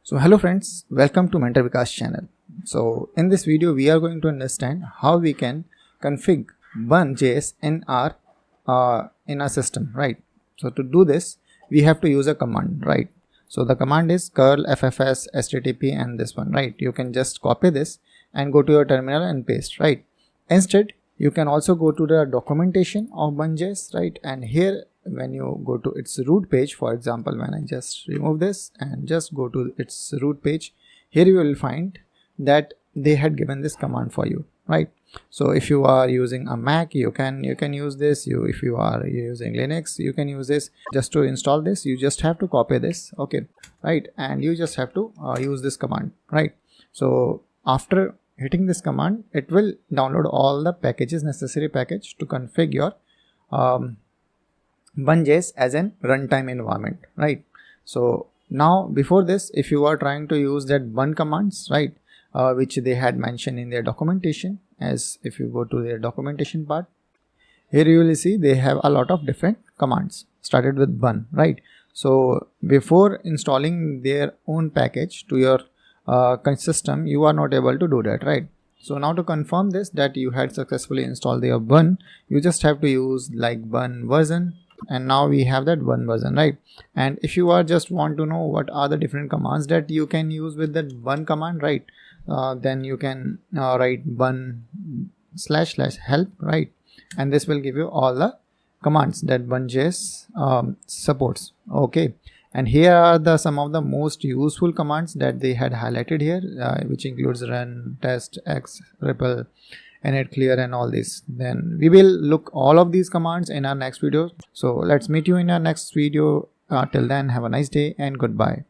So hello friends, welcome to Mentor Vikas channel. So in this video we are going to understand how we can configure Bun.js in our system, right? So to do this we have to use a command, right? So the command is curl ffs http and this one, right? You can just copy this and go to your terminal and paste, right? Instead you can also go to the documentation of Bunjs, right? And here when you go to its root page, for example, when I just remove this and just go to its root page, here you will find that they had given this command for you, right? So if you are using a Mac, you can use this. If you are using Linux, you can use this. Just to install this, you just have to copy this, okay, right? And you just have to use this command, right? So after hitting this command, it will download all the packages, necessary package to configure your Bunjs as an runtime environment, right? So now before this, if you are trying to use that bun commands, right, which they had mentioned in their documentation, as if you go to their documentation part, here you will see they have a lot of different commands started with bun, right? So before installing their own package to your system, you are not able to do that, right? So now to confirm this, that you had successfully installed their bun, you just have to use like bun version, and now we have that bun version, right? And if you are just want to know what are the different commands that you can use with that bun command, right, then you can write bun / help, right? And this will give you all the commands that Bunjs supports, okay? And here are some of the most useful commands that they had highlighted here, which includes run, test, x, ripple, init, clear, and all this. Then we will look all of these commands in our next video. So let's meet you in our next video. Till then, have a nice day and goodbye.